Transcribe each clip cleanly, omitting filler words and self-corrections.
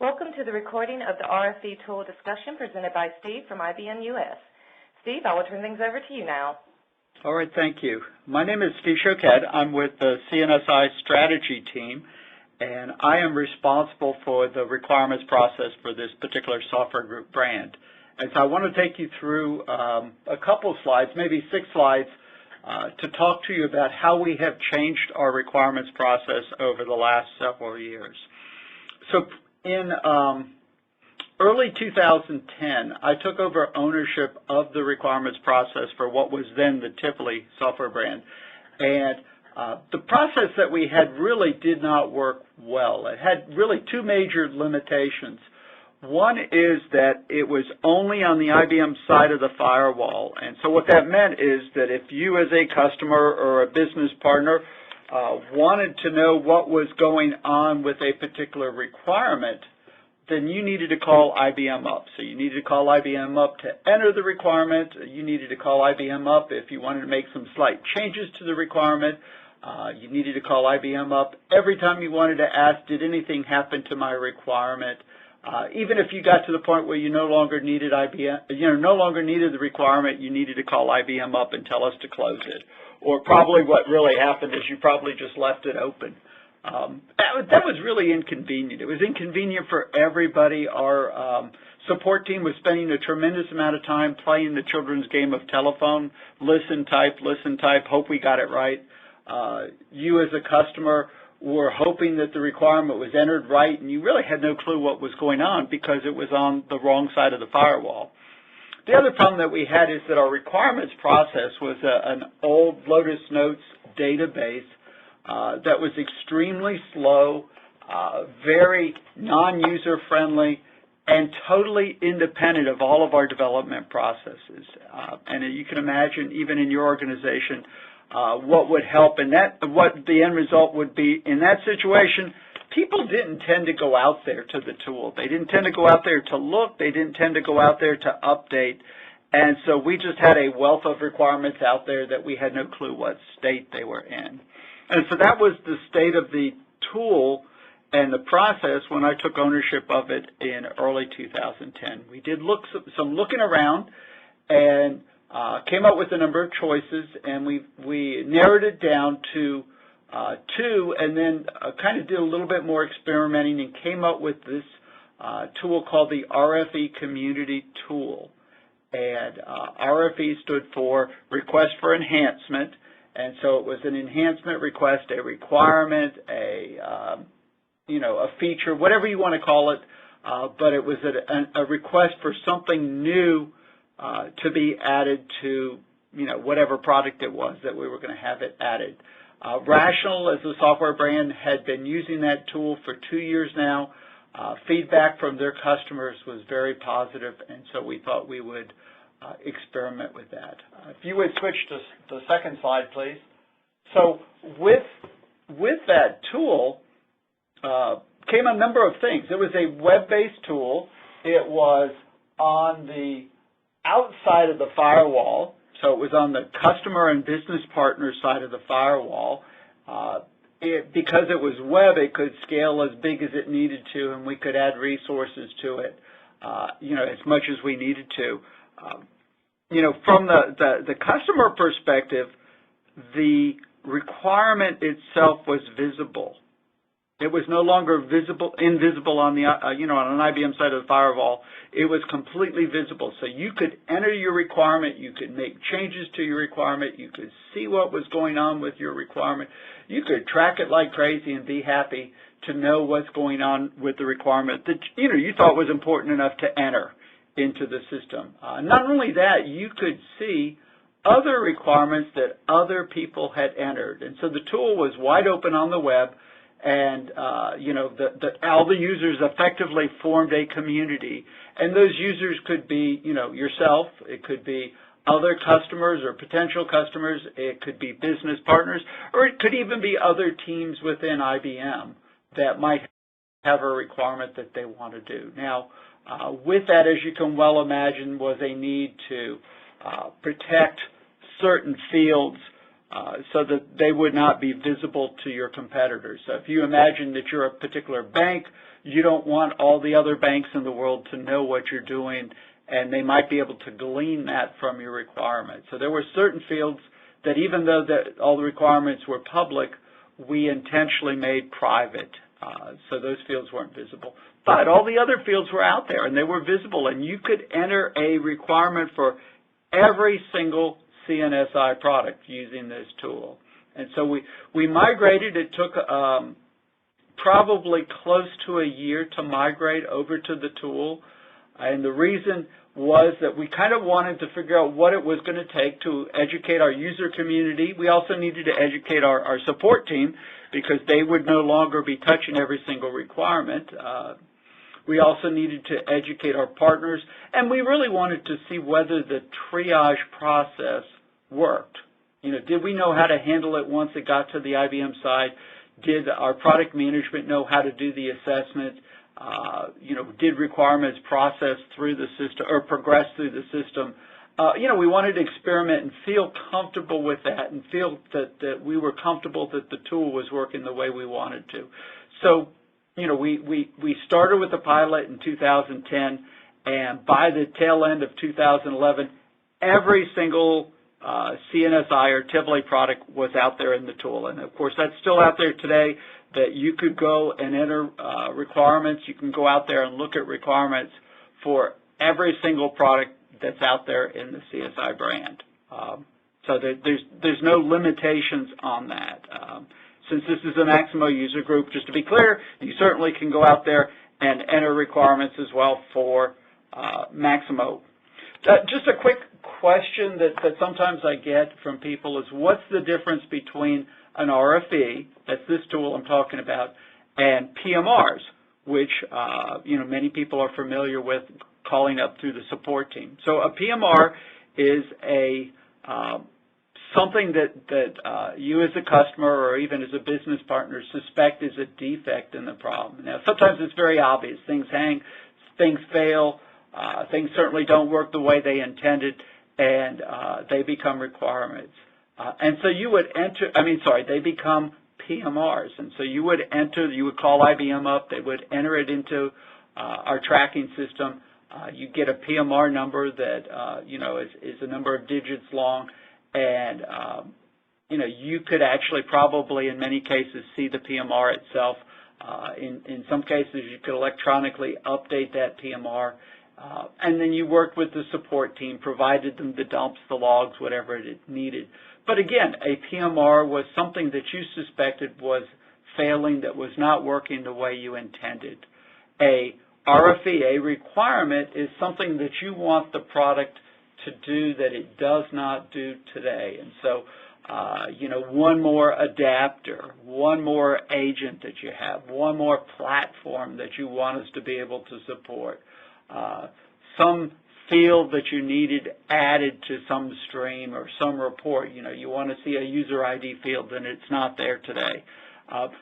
Welcome to the recording of the RFE tool discussion presented by Steve from IBM US. Steve, I will turn things over to you now. All right, thank you. My name is Steve Choquette. I'm with the CNSI strategy team, and I am responsible for the requirements process for this particular software group brand. And so I want to take you through a couple of slides, maybe 6 slides, to talk to you about how we have changed our requirements process over the last several years. So in early 2010, I took over ownership of the requirements process for what was then the Tifley software brand. And the process that we had really did not work well. It had really 2 major limitations. One is that it was only on the IBM side of the firewall. And so what that meant is that if you as a customer or a business partner wanted to know what was going on with a particular requirement, then you needed to call IBM up. So you needed to call IBM up to enter the requirement. You needed to call IBM up if you wanted to make some slight changes to the requirement. You needed to call IBM up every time you wanted to ask, did anything happen to my requirement? Even if you got to the point where you no longer needed no longer needed the requirement, you needed to call IBM up and tell us to close it. Or probably what really happened is you probably just left it open. That was really inconvenient. It was inconvenient for everybody. Our support team was spending a tremendous amount of time playing the children's game of telephone, listen, type, hope we got it right. You as a customer were hoping that the requirement was entered right, and you really had no clue what was going on because it was on the wrong side of the firewall. The other problem that we had is that our requirements process was an old Lotus Notes database that was extremely slow, very non-user friendly, and totally independent of all of our development processes. And you can imagine, even in your organization, what would help, and what the end result would be in that situation. People didn't tend to go out there to the tool. They didn't tend to go out there to look. They didn't tend to go out there to update. And so we just had a wealth of requirements out there that we had no clue what state they were in. And so that was the state of the tool and the process when I took ownership of it in early 2010. We did some looking around and came up with a number of choices, and we narrowed it down to 2, and then kind of did a little bit more experimenting and came up with this tool called the Rfe Community tool. And RFE stood for Request for Enhancement, and so it was an enhancement request, a requirement, a feature, whatever you want to call it, but it was a request for something new to be added to, whatever product it was that we were going to have it added. Rational, as a software brand, had been using that tool for 2 years now. Feedback from their customers was very positive, and so we thought we would experiment with that. If you would switch to the second slide, please. So with that tool came a number of things. It was a web-based tool. It was on the outside of the firewall, so it was on the customer and business partner side of the firewall. Because it was web, it could scale as big as it needed to, and we could add resources to it, as much as we needed to. From the customer perspective, the requirement itself was visible. It was no longer invisible on the, on an IBM side of the firewall. It was completely visible. So you could enter your requirement. You could make changes to your requirement. You could see what was going on with your requirement. You could track it like crazy and be happy to know what's going on with the requirement that, you thought was important enough to enter into the system. Not only that, you could see other requirements that other people had entered. And so the tool was wide open on the web. And, all the users effectively formed a community. And those users could be, yourself. It could be other customers or potential customers. It could be business partners. Or it could even be other teams within IBM that might have a requirement that they want to do. Now, with that, as you can well imagine, was a need to protect certain fields so that they would not be visible to your competitors. So if you imagine that you're a particular bank, you don't want all the other banks in the world to know what you're doing, and they might be able to glean that from your requirements. So there were certain fields that, even though all the requirements were public, we intentionally made private, so those fields weren't visible. But all the other fields were out there, and they were visible, and you could enter a requirement for every single CNSI product using this tool. And so we migrated. It took probably close to a year to migrate over to the tool, and the reason was that we kind of wanted to figure out what it was going to take to educate our user community. We also needed to educate our support team, because they would no longer be touching every single requirement. We also needed to educate our partners, and we really wanted to see whether the triage process worked. You know, did we know how to handle it once it got to the IBM side? Did our product management know how to do the assessment? You know, did requirements process through the system or progress through the system? You know, we wanted to experiment and feel comfortable with that, and feel that we were comfortable that the tool was working the way we wanted to. So, you know, we started with the pilot in 2010, and by the tail end of 2011, every single CNSI or Tivoli product was out there in the tool. And of course, that's still out there today, that you could go and enter requirements. You can go out there and look at requirements for every single product that's out there in the CSI brand. So there's no limitations on that. Since this is a Maximo user group, just to be clear, you certainly can go out there and enter requirements as well for Maximo. Just a quick question that sometimes I get from people is, what's the difference between an RFE, that's this tool I'm talking about, and PMRs, which you know, many people are familiar with calling up through the support team. So a PMR is a something that you as a customer or even as a business partner suspect is a defect in the problem. Now, sometimes it's very obvious. Things hang, things fail, things certainly don't work the way they intended, and they become requirements. And so you would enter, they become PMRs. And so you would call IBM up, they would enter it into our tracking system. You get a PMR number that, you know, is a number of digits long, and, you know, you could actually probably in many cases see the PMR itself. In some cases, you could electronically update that PMR, and then you worked with the support team, provided them the dumps, the logs, whatever it needed. But again, a PMR was something that you suspected was failing, that was not working the way you intended. A RFE, a requirement, is something that you want the product to do that it does not do today. And so, you know, one more adapter, one more agent that you have, one more platform that you want us to be able to support, some field that you needed added to some stream or some report. You know, you want to see a user ID field and it's not there today.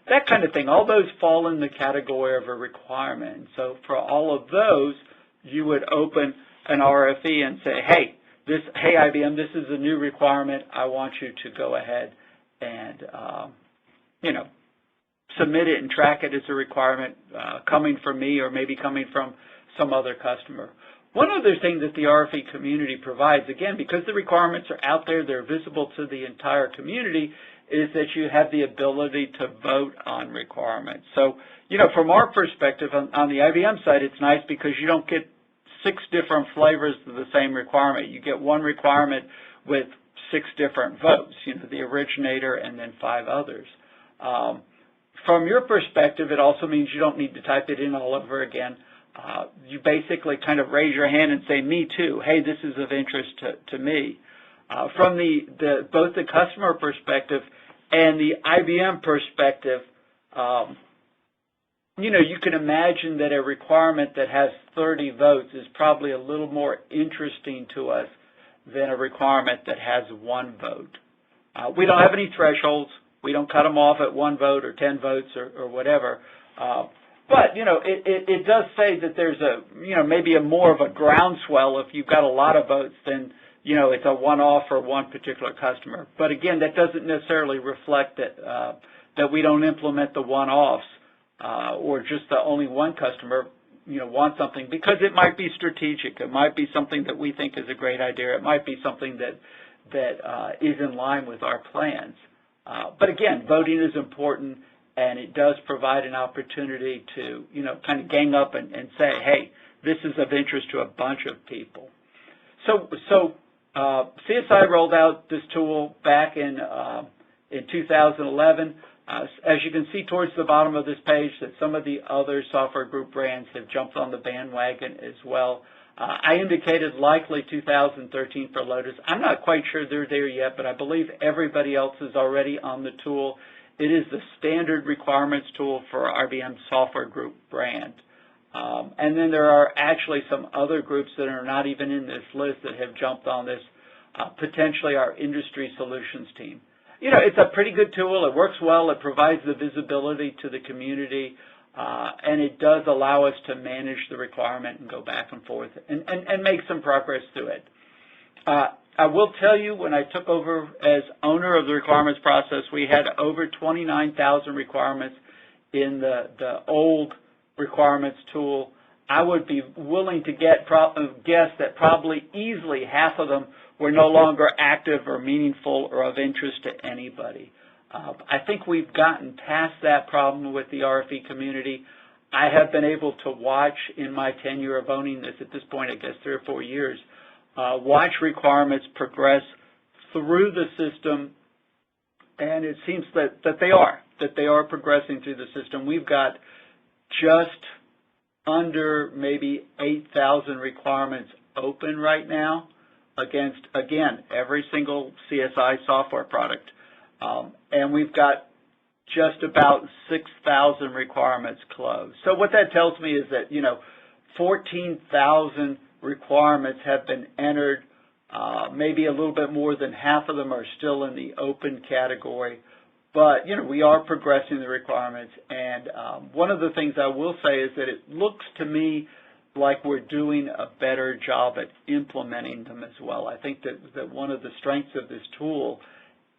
That kind of thing. All those fall in the category of a requirement. So for all of those, you would open an RFE and say, hey IBM, this is a new requirement. I want you to go ahead and, you know, submit it and track it as a requirement coming from me or maybe coming from some other customer. One other thing that the RFE community provides, again, because the requirements are out there, they're visible to the entire community, is that you have the ability to vote on requirements. So, you know, from our perspective on the IBM side, it's nice because you don't get 6 different flavors of the same requirement. You get one requirement with 6 different votes, you know, the originator and then 5 others. From your perspective, it also means you don't need to type it in all over again. You basically kind of raise your hand and say, me too. Hey, this is of interest to me. From both the customer perspective and the IBM perspective, you know, you can imagine that a requirement that has 30 votes is probably a little more interesting to us than a requirement that has 1 vote. We don't have any thresholds. We don't cut them off at 1 vote or 10 votes or whatever. But, you know, it does say that there's maybe more of a groundswell if you've got a lot of votes than, it's a one-off for one particular customer. But again, that doesn't necessarily reflect that we don't implement the one-offs or just the only one customer wants something, because it might be strategic. It might be something that we think is a great idea. It might be something that is in line with our plans. But again, voting is important, and it does provide an opportunity to, kind of gang up and say, hey, this is of interest to a bunch of people. So CSI rolled out this tool back in 2011. As you can see towards the bottom of this page, that some of the other software group brands have jumped on the bandwagon as well. I indicated likely 2013 for Lotus. I'm not quite sure they're there yet, but I believe everybody else is already on the tool. It is the standard requirements tool for IBM software group brand. And then there are actually some other groups that are not even in this list that have jumped on this, potentially our industry solutions team. It's a pretty good tool. It works well. It provides the visibility to the community, and it does allow us to manage the requirement and go back and forth and make some progress through it. I will tell you, when I took over as owner of the requirements process, we had over 29,000 requirements in the old requirements tool. I would be willing to guess that probably easily half of them were no longer active or meaningful or of interest to anybody. I think we've gotten past that problem with the Rfe community. I have been able to watch in my tenure of owning this, at this point, I guess 3 or 4 years, watch requirements progress through the system, and it seems that they are progressing through the system. We've got just under maybe 8,000 requirements open right now against, again, every single CSI software product. And we've got just about 6,000 requirements closed. So what that tells me is that, 14,000 requirements have been entered. Maybe a little bit more than half of them are still in the open category. But, we are progressing the requirements. And one of the things I will say is that it looks to me like we're doing a better job at implementing them as well. I think that one of the strengths of this tool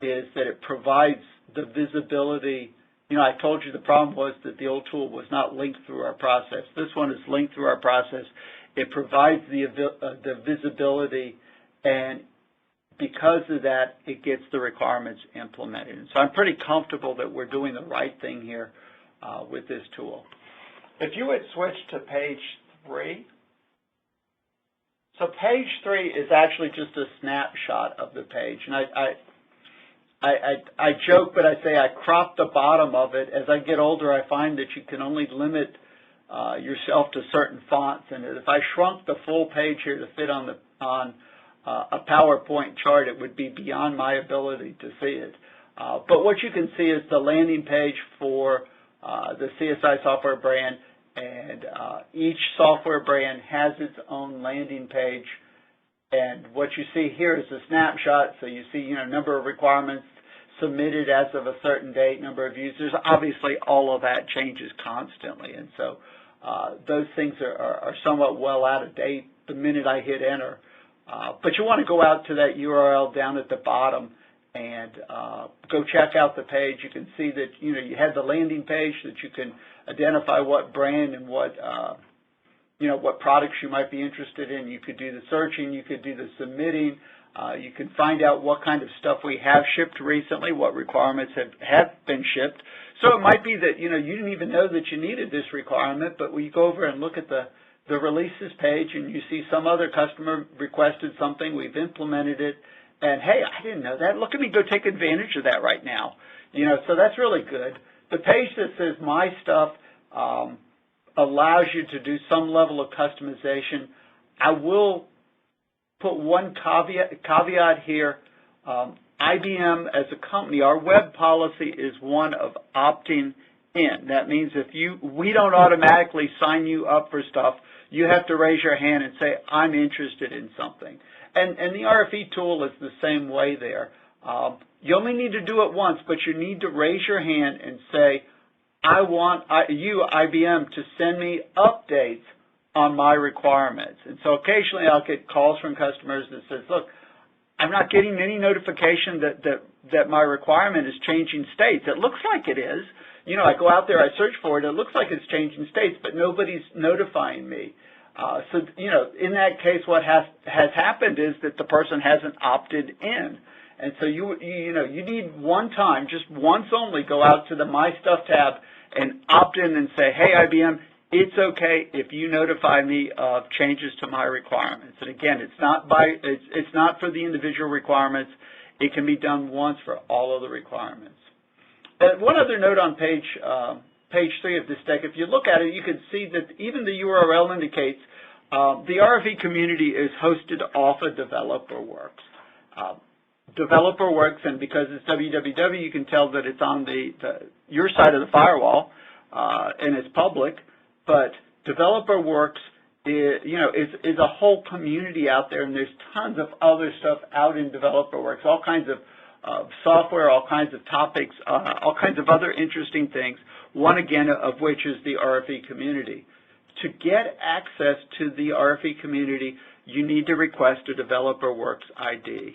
is that it provides the visibility. I told you the problem was that the old tool was not linked through our process. This one is linked through our process. It provides the visibility, and because of that, it gets the requirements implemented. And so I'm pretty comfortable that we're doing the right thing here with this tool. If you would switch to page 3. So page 3 is actually just a snapshot of the page. And I joke, but I say I cropped the bottom of it. As I get older, I find that you can only limit yourself to certain fonts. And if I shrunk the full page here to fit on a PowerPoint chart, it would be beyond my ability to see it. But what you can see is the landing page for the CSI software brand, and each software brand has its own landing page. And what you see here is a snapshot. So you see, number of requirements submitted as of a certain date, number of users. Obviously, all of that changes constantly, and so those things are somewhat well out of date the minute I hit enter. But you want to go out to that URL down at the bottom and go check out the page. You can see that you have the landing page that you can identify what brand and what products you might be interested in. You could do the searching. You could do the submitting. You can find out what kind of stuff we have shipped recently, what requirements have been shipped. So it might be that you didn't even know that you needed this requirement, but we go over and look at the releases page, and you see some other customer requested something. We've implemented it, and hey, I didn't know that. Look at me go take advantage of that right now. So that's really good. The page that says My Stuff allows you to do some level of customization. I will put one caveat here. IBM as a company, our web policy is one of opting in. That means we don't automatically sign you up for stuff. You have to raise your hand and say, I'm interested in something. And the Rfe tool is the same way there. You only need to do it once, but you need to raise your hand and say, I want you, IBM, to send me updates on my requirements. And so occasionally I'll get calls from customers that says, look, I'm not getting any notification that my requirement is changing states. It looks like it is. You know, I go out there, I search for it, it looks like it's changing states, but nobody's notifying me. So, you know, in that case, what has happened is that the person hasn't opted in. And so you need one time, just once only, go out to the My Stuff tab and opt in and say, hey, IBM, it's okay if you notify me of changes to my requirements. And again, it's not for the individual requirements. It can be done once for all of the requirements. And one other note on page 3 of this deck, if you look at it, you can see that even the URL indicates the Rfe Community is hosted off of DeveloperWorks. DeveloperWorks, and because it's www, you can tell that it's on your side of the firewall, and it's public. But DeveloperWorks is a whole community out there, and there's tons of other stuff out in DeveloperWorks, all kinds of software, all kinds of topics, all kinds of other interesting things, one again of which is the Rfe Community. To get access to the Rfe Community, you need to request a DeveloperWorks ID.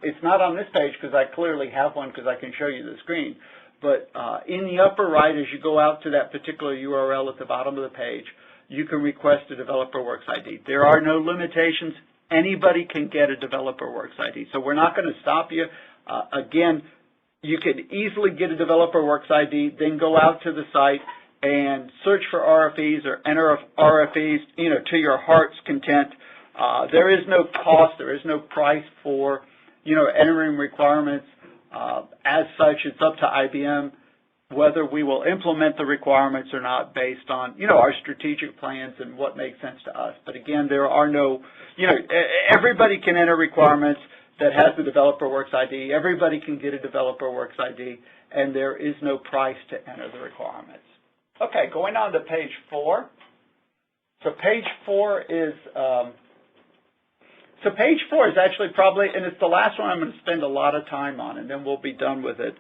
It's not on this page because I clearly have one because I can show you the screen. But in the upper right, as you go out to that particular URL at the bottom of the page, you can request a DeveloperWorks ID. There are no limitations. Anybody can get a DeveloperWorks ID. So we're not going to stop you. Again, you could easily get a DeveloperWorks ID, then go out to the site and search for RFEs or enter RFEs, to your heart's content. There is no cost. There is no price for, entering requirements. As such, it's up to IBM whether we will implement the requirements or not based on, our strategic plans and what makes sense to us. But again, there are no, everybody can enter requirements that has the DeveloperWorks ID. Everybody can get a DeveloperWorks ID, and there is no price to enter the requirements. Okay, going on to page 4. So page 4 is actually probably, and it's the last one I'm going to spend a lot of time on, and then we'll be done with it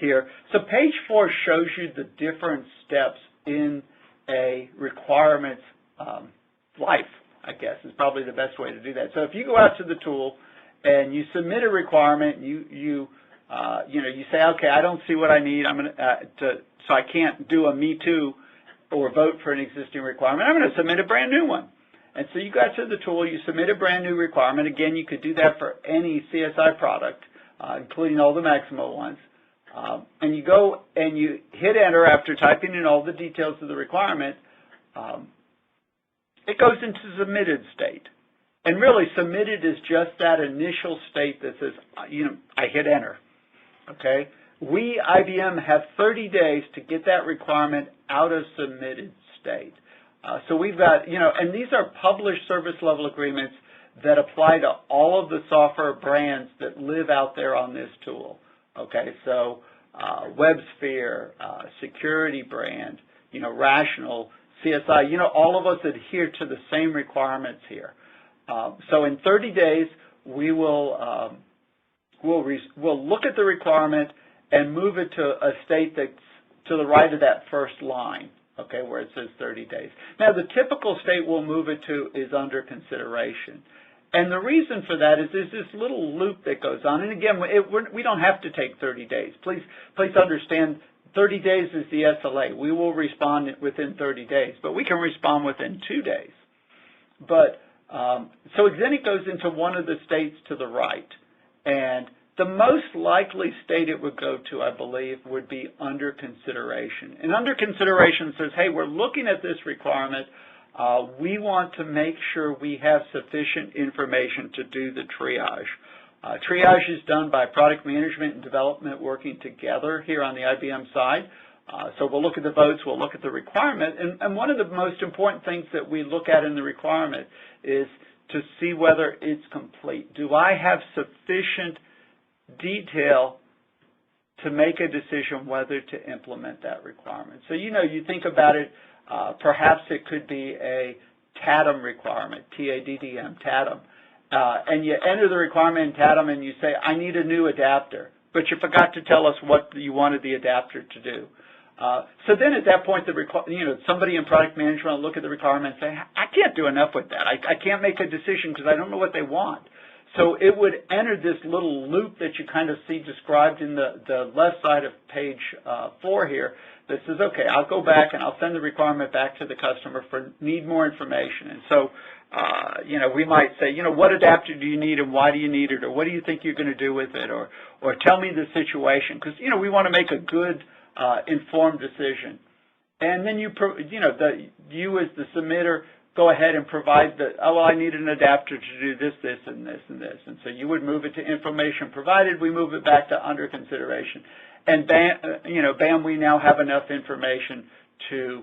here. So page 4 shows you the different steps in a requirements life, I guess, is probably the best way to do that. So if you go out to the tool and you submit a requirement, you say, okay, I don't see what I need. I'm going so I can't do a Me Too or vote for an existing requirement. I'm going to submit a brand new one. And so you got to the tool, you submit a brand new requirement. Again, you could do that for any CSI product, including all the Maximo ones. And you go and you hit enter after typing in all the details of the requirement. It goes into submitted state. And really, submitted is just that initial state that says, I hit enter. Okay? We, IBM, have 30 days to get that requirement out of submitted state. So we've got, and these are published service level agreements that apply to all of the software brands that live out there on this tool. Okay, so WebSphere, Security Brand, Rational, CSI, all of us adhere to the same requirements here. So in 30 days, we will we'll look at the requirement and move it to a state that's to the right of that first line, okay, where it says 30 days. Now, the typical state we'll move it to is under consideration. And the reason for that is there's this little loop that goes on. And again, we don't have to take 30 days. Please understand 30 days is the SLA. We will respond within 30 days, but we can respond within 2 days. But so then it goes into one of the states to the right. And the most likely state it would go to, I believe, would be under consideration. And under consideration says, hey, we're looking at this requirement. We want to make sure we have sufficient information to do the triage. Triage is done by product management and development working together here on the IBM side. So we'll look at the votes, we'll look at the requirement, and one of the most important things that we look at in the requirement is to see whether it's complete. Do I have sufficient detail to make a decision whether to implement that requirement? So, you think about it, perhaps it could be a TADM requirement, T-A-D-D-M, TADM. And you enter the requirement in TADM and you say, I need a new adapter, but you forgot to tell us what you wanted the adapter to do. So then at that point, somebody in product management will look at the requirement and say, I can't do enough with that. I can't make a decision because I don't know what they want. So it would enter this little loop that you kind of see described in the left side of page 4 here that says, okay, I'll go back and I'll send the requirement back to the customer for need more information. And so, we might say, what adapter do you need and why do you need it, or what do you think you're going to do with it, or tell me the situation, because, we want to make a good, informed decision. And then you as the submitter go ahead and provide I need an adapter to do this, this, and this, and this. And so you would move it to information provided. We move it back to under consideration. And bam, we now have enough information to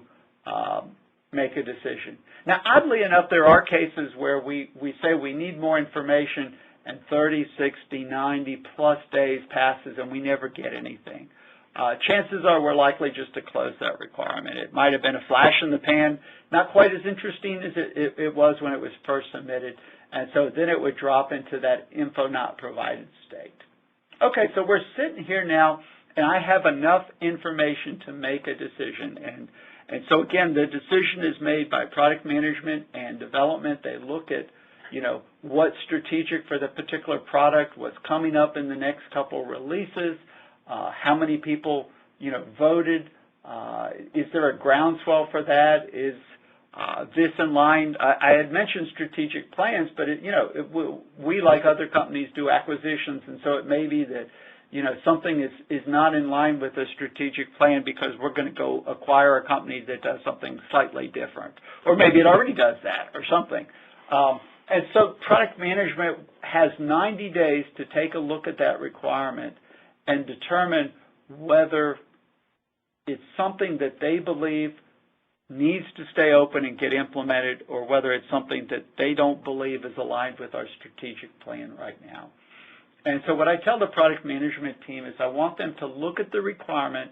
make a decision. Now, oddly enough, there are cases where we say we need more information and 30, 60, 90 plus days passes and we never get anything. Chances are we're likely just to close that requirement. It might have been a flash in the pan, not quite as interesting as it was when it was first submitted, and so then it would drop into that info not provided state. Okay, so we're sitting here now, and I have enough information to make a decision, and so again, the decision is made by product management and development. They look at, what's strategic for the particular product, what's coming up in the next couple releases, how many people, voted, is there a groundswell for that, is this in line? I had mentioned strategic plans, but, we, like other companies, do acquisitions, and so it may be that, something is not in line with a strategic plan because we're going to go acquire a company that does something slightly different, or maybe it already does that or something. And so product management has 90 days to take a look at that requirement and determine whether it's something that they believe needs to stay open and get implemented, or whether it's something that they don't believe is aligned with our strategic plan right now. And so what I tell the product management team is I want them to look at the requirement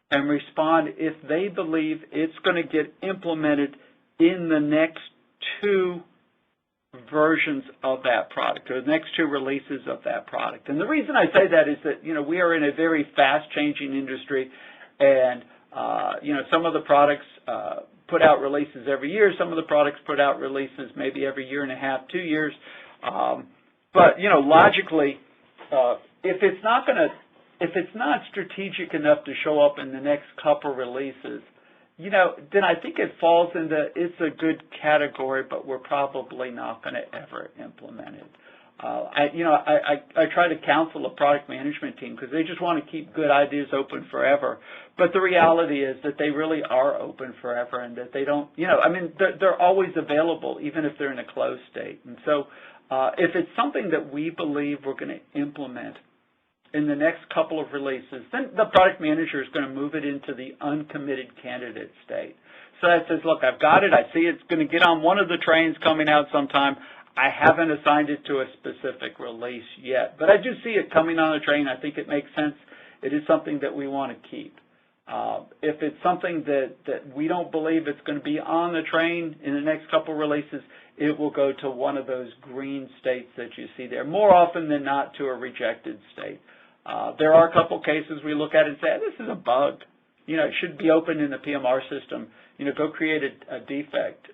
and respond if they believe it's going to get implemented in the next 2 versions of that product, or the next 2 releases of that product. And the reason I say that is that, we are in a very fast-changing industry, and, some of the products put out releases every year. Some of the products put out releases maybe every year and a half, 2 years. But, logically, if it's not strategic enough to show up in the next couple releases, then I think it falls into it's a good category, but we're probably not going to ever implement it. I try to counsel a product management team because they just want to keep good ideas open forever. But the reality is that they really are open forever, and that they don't, they're always available, even if they're in a closed state. And so if it's something that we believe we're going to implement in the next couple of releases, then the product manager is going to move it into the uncommitted candidate state. So that says, look, I've got it. I see it's going to get on one of the trains coming out sometime. I haven't assigned it to a specific release yet, but I do see it coming on the train. I think it makes sense. It is something that we want to keep. If it's something that we don't believe it's going to be on the train in the next couple of releases, it will go to one of those green states that you see there, more often than not to a rejected state. There are a couple cases we look at and say, this is a bug. It should be open in the PMR system. Go create a defect,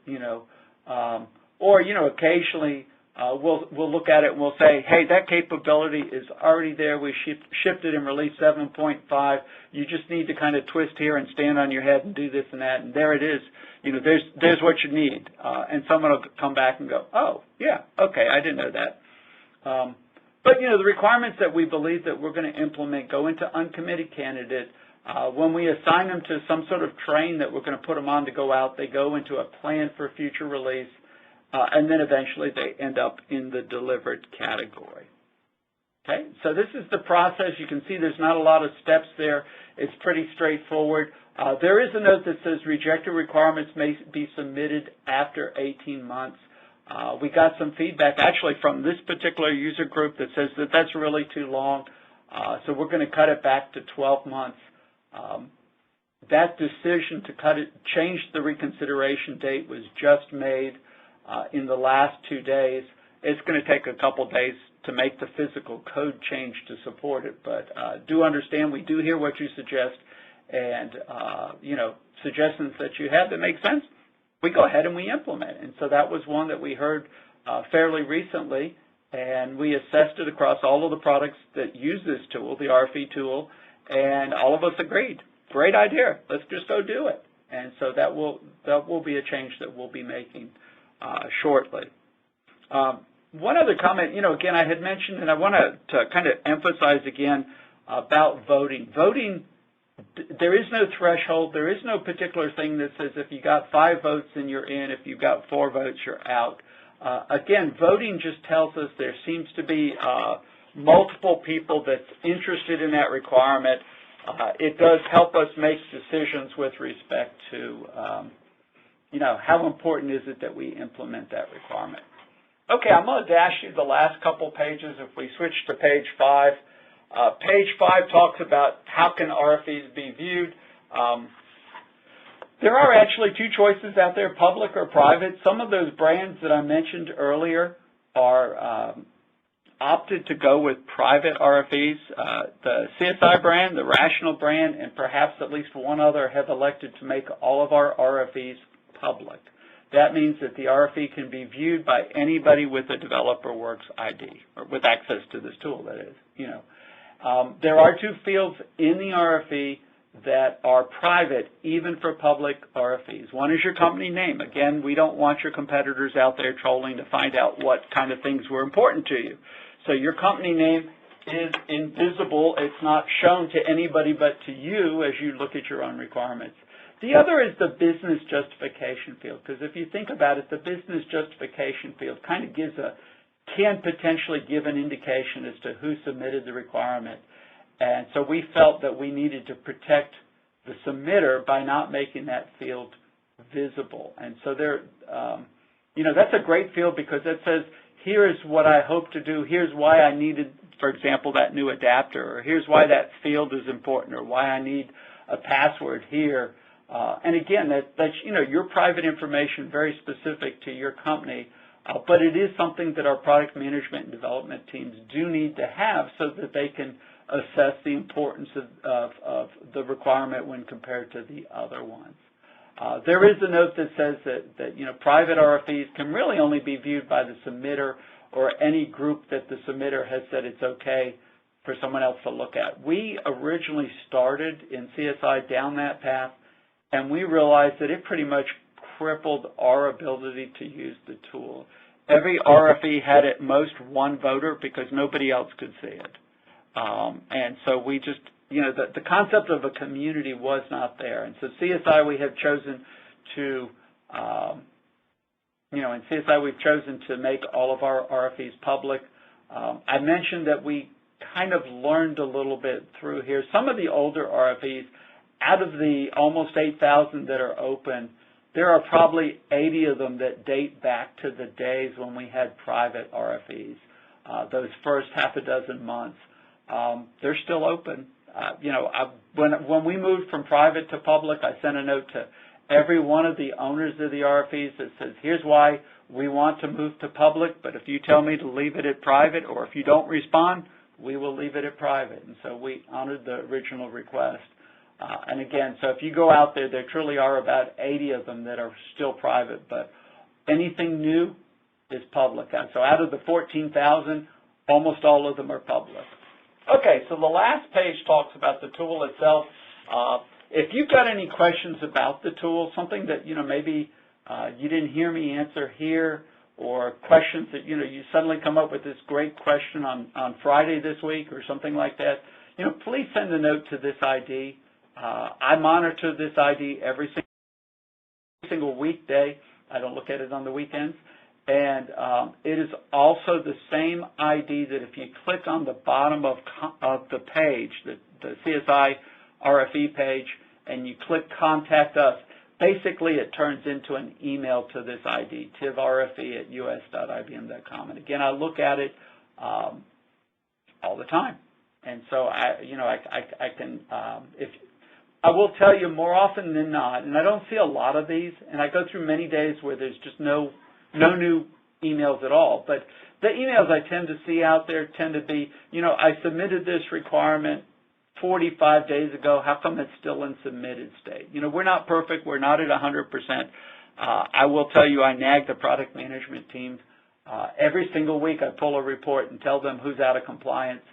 or, occasionally we'll look at it and we'll say, hey, that capability is already there. We shipped it in release 7.5. You just need to kind of twist here and stand on your head and do this and that, and there it is. There's what you need. And someone will come back and go, oh, yeah, okay, I didn't know that. But, the requirements that we believe that we're going to implement go into uncommitted candidate. When we assign them to some sort of train that we're going to put them on to go out, they go into a plan for future release, and then eventually they end up in the delivered category. Okay, so this is the process. You can see there's not a lot of steps there. It's pretty straightforward. There is a note that says rejected requirements may be submitted after 18 months. We got some feedback actually from this particular user group that says that that's really too long, so we're going to cut it back to 12 months. That decision to change the reconsideration date was just made in the last 2 days. It's going to take a couple days to make the physical code change to support it, but do understand we do hear what you suggest, and suggestions that you have that make sense, we go ahead and we implement. And so that was one that we heard fairly recently, and we assessed it across all of the products that use this tool, the RFE tool, and all of us agreed, great idea, let's just go do it. And so that will be a change that we'll be making shortly. One other comment, again, I had mentioned, and I want to kind of emphasize again about voting. Voting, there is no threshold. There is no particular thing that says if you got 5 votes, then you're in. If you got 4 votes, you're out. Again, voting just tells us there seems to be multiple people that's interested in that requirement. It does help us make decisions with respect to, how important is it that we implement that requirement. Okay, I'm going to dash you the last couple pages. If we switch to page 5. Page 5 talks about how can RFEs be viewed. There are actually 2 choices out there, public or private. Some of those brands that I mentioned earlier are opted to go with private RFEs. The CSI brand, the Rational brand, and perhaps at least one other have elected to make all of our RFEs public. That means that the RFE can be viewed by anybody with a DeveloperWorks ID, or with access to this tool, that is. There are 2 fields in the RFE that are private, even for public RFEs. One is your company name. Again, we don't want your competitors out there trolling to find out what kind of things were important to you. So your company name is invisible. It's not shown to anybody but to you as you look at your own requirements. The other is the business justification field, because if you think about it, the business justification field kind of can potentially give an indication as to who submitted the requirement. And so we felt that we needed to protect the submitter by not making that field visible. And so that's a great field because it says, here's what I hope to do, here's why I needed, for example, that new adapter, or here's why that field is important, or why I need a password here. And again, that's your private information, very specific to your company, but it is something that our product management and development teams do need to have so that they can assess the importance of the requirement when compared to the other ones. There is a note that says that private RFEs can really only be viewed by the submitter or any group that the submitter has said it's okay for someone else to look at. We originally started in CSI down that path, and we realized that it pretty much crippled our ability to use the tool. Every RFE had at most 1 voter because nobody else could see it. And so we just, the concept of a community was not there. And so CSI, we have chosen to, in CSI we've chosen to make all of our RFEs public. I mentioned that we kind of learned a little bit through here. Some of the older RFEs, out of the almost 8,000 that are open, there are probably 80 of them that date back to the days when we had private RFEs, those first half a dozen months. They're still open. When we moved from private to public, I sent a note to every one of the owners of the RFEs that says, here's why we want to move to public, but if you tell me to leave it at private, or if you don't respond, we will leave it at private. And so we honored the original request. And again, so if you go out there, there truly are about 80 of them that are still private, but anything new is public. And so out of the 14,000, almost all of them are public. Okay, so the last page talks about the tool itself. If you've got any questions about the tool, something that, maybe you didn't hear me answer here, or questions that, you suddenly come up with this great question on Friday this week or something like that, please send a note to this ID. I monitor this ID every single weekday. I don't look at it on the weekends. And it is also the same ID that if you click on the bottom of the page, the CSI RFE page, and you click Contact Us, basically it turns into an email to this ID, tivrfe@us.ibm.com. And again, I look at it all the time. And so I will tell you more often than not, and I don't see a lot of these, and I go through many days where there's just no new emails at all. But the emails I tend to see out there tend to be, I submitted this requirement 45 days ago. How come it's still in submitted state? We're not perfect. We're not at 100%. I will tell you I nag the product management team Every single week I pull a report and tell them who's out of compliance.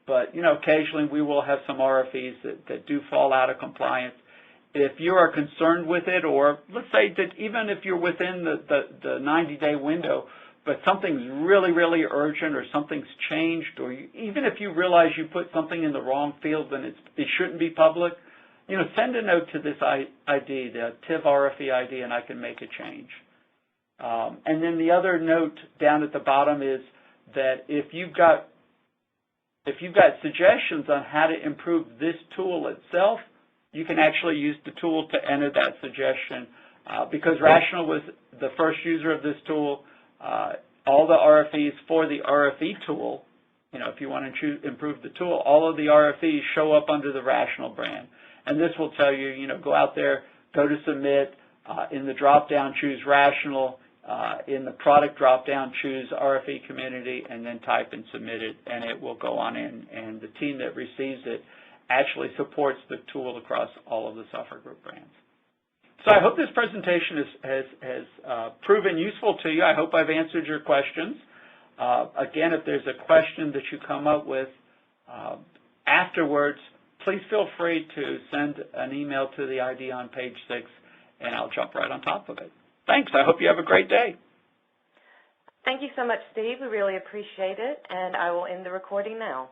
But, occasionally we will have some RFEs that do fall out of compliance. If you are concerned with it, or let's say that even if you're within the 90-day window, but something's really, really urgent or something's changed, or even if you realize you put something in the wrong field and it shouldn't be public, send a note to this ID, the TIV RFE ID, and I can make a change. And then the other note down at the bottom is that if you've got suggestions on how to improve this tool itself, you can actually use the tool to enter that suggestion. Because Rational was the first user of this tool, all the RFEs for the RFE tool, if you want to improve the tool, all of the RFEs show up under the Rational brand. And this will tell you, go out there, go to submit, in the drop-down choose Rational, in the product drop-down choose Rfe Community, and then type and submit it, and it will go on in. And the team that receives it actually supports the tool across all of the software group brands. So I hope this presentation has proven useful to you. I hope I've answered your questions. Again, if there's a question that you come up with afterwards, please feel free to send an email to the ID on page 6, and I'll jump right on top of it. Thanks. I hope you have a great day. Thank you so much, Steve. We really appreciate it, and I will end the recording now.